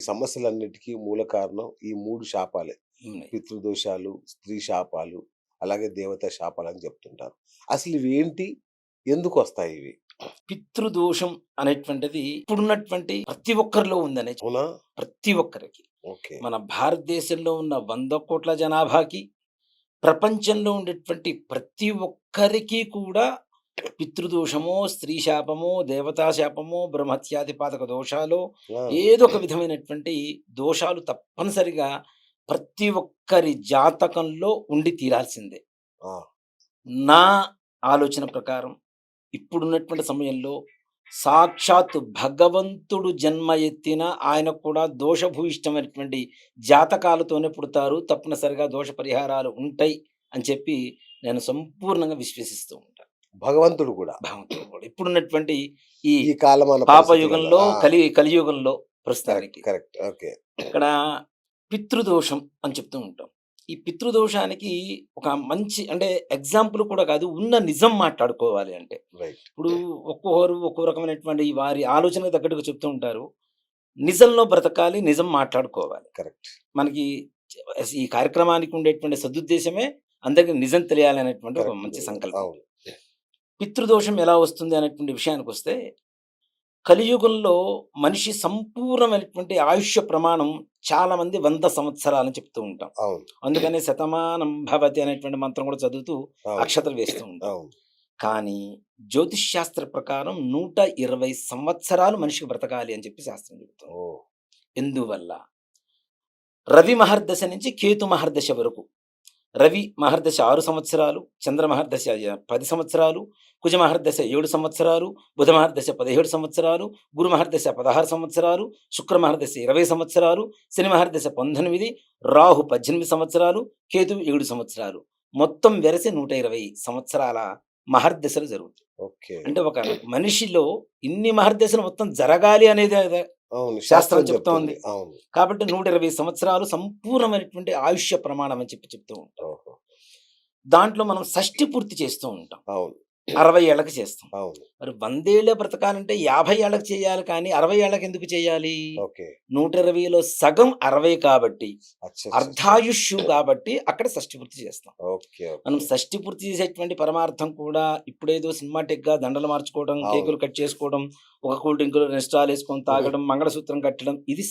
సమస్యలన్నిటికీ మూల కారణం ఈ 3 శాపాలే. ఉన్నాయి. పితృదోషాలు, స్త్రీ శాపాలు, అలాగే దేవతా శాపాలని చెప్తుంటారు. అసలు ఇవేంటి? ఎందుకొస్తాయి ఇవి? పితృదోషం అనేటువంటిది ఇప్పుడున్నటువంటి ప్రతి ఒక్కరిలో ఉందనే అవునా? ప్రతి ఒక్కరికి. ఓకే. మన భారతదేశంలో ఉన్న 100,00,00,000 జనాభాకి, ప్రపంచంలో ఉండేటువంటి ప్రతి ఒక్కరికి కూడా పితృదోషమో, స్త్రీ శాపమో, దేవతా శాపమో, బ్రహ్మత్యాదిపాతక దోషాలో ఆ! ఏదో ఒక విధమైనటువంటి దోషాలు తప్పనిసరిగా ప్రతి ఒక్కరి జాతకంలో ఉండి తీరాల్సిందే. ఆ! నా ఆలోచన ప్రకారం ఇప్పుడున్నటువంటి సమయంలో సాక్షాత్తు భగవంతుడు జన్మ ఎత్తిన ఆయనకు కూడా దోషభూయిష్టమైనటువంటి జాతకాలతోనే పుడతారు. తప్పనిసరిగా దోష పరిహారాలు ఉంటాయి అని చెప్పి నేను సంపూర్ణంగా విశ్వసిస్తూ ఉంటాను. భగవంతుడు కూడా. భగవంతుడు కూడా. ఇప్పుడున్నటువంటి ఈ ఈ కాలమాన పరిస్థితులలో. పాపయుగంలో, ఆ! కలియుగంలో కరెక్ట్. ప్రస్తుతానికి కరెక్ట్. ఓకే. ఇక్కడ పితృదోషం అని చెప్తూ ఉంటాం. ఈ పితృదోషానికి ఒక మంచి అంటే ఎగ్జాంపుల్ కూడా కాదు. ఉన్న నిజం మాట్లాడుకోవాలి అంటే. రైట్. ఇప్పుడు ఒక్కొక్కరు ఒక్కో రకమైనటువంటి వారి ఆలోచనకు తగ్గట్టుగా చెప్తూ ఉంటారు. నిజంలో బ్రతకాలి, నిజం మాట్లాడుకోవాలి. కరెక్ట్. మనకి ఈ కార్యక్రమానికి ఉండేటువంటి సదుద్దేశమే అందరికి నిజం తెలియాలనేటువంటి ఒక కరెక్ట్. మంచి సంకల్పం. అవును. పితృదోషం ఎలా వస్తుంది అనేటువంటి విషయానికొస్తే, కలియుగంలో మనిషి సంపూర్ణమైనటువంటి ఆయుష్య ప్రమాణం చాలామంది 100 సంవత్సరాలని చెప్తూ ఉంటాం. అవును. అందుకనే శతమానం భవతి అనేటువంటి మంత్రం కూడా చదువుతూ అవును. అక్షతలు వేస్తూ ఉంటాం. అవును. కానీ జ్యోతిష్ శాస్త్ర ప్రకారం 120 సంవత్సరాలు మనిషికి బ్రతకాలి అని చెప్పి శాస్త్రం చెబుతుంది. ఓహ్! ఎందువల్ల? రవి మహర్దశ నుంచి కేతు మహర్దశ వరకు. రవి మహర్దశ 6 సంవత్సరాలు, చంద్ర మహర్దశ 10 సంవత్సరాలు, కుజ మహర్దశ 7 సంవత్సరాలు, బుధ మహర్దశ 17 సంవత్సరాలు, గురు మహర్దశ 16 సంవత్సరాలు, శుక్ర మహర్దశ 20 సంవత్సరాలు, శని మహర్దశ 19, రాహు 18 సంవత్సరాలు, కేతువు 7 సంవత్సరాలు. మొత్తం వెరసి 120 సంవత్సరాల మహర్దశలు జరుగుతాయి. ఓకే. అంటే ఒక మనిషిలో ఇన్ని మహర్దశలు మొత్తం జరగాలి అనేది అవును. శాస్త్రం చెప్తోంది. అవును. కాబట్టి 120 సంవత్సరాలు సంపూర్ణమైనటువంటి ఆయుష్య ప్రమాణం అని చెప్తూ ఉంటాం. ఓహో! దాంట్లో మనం షష్టి పూర్తి చేస్తూ ఉంటాం. అవును. 60 ఏళ్ళకి చేస్తాం. అవును. మరి 100 ఏళ్ళే బ్రతకాలంటే 50 ఏళ్ళకి చేయాలి కానీ 60 ఏళ్ళకి ఎందుకు చేయాలి? ఓకే. 120లో సగం 60 కాబట్టి అచ్చచ్చ! అర్ధాయుష్షు కాబట్టి అక్కడ షష్టి పూర్తి చేస్తాం. ఓకే. మనం ఓకే. షష్టి పూర్తి చేసేటువంటి పరమార్థం కూడా ఇప్పుడేదో సినిమాటిక్‌గా దండలు మార్చుకోవడం, అవును. కేకులు కట్ చేసుకోవడం, ఒక కూల్ డ్రింకులు, రెస్టాల్ ఏసుకొని తాగడం, మంగళసూత్రం కట్టడం ఇది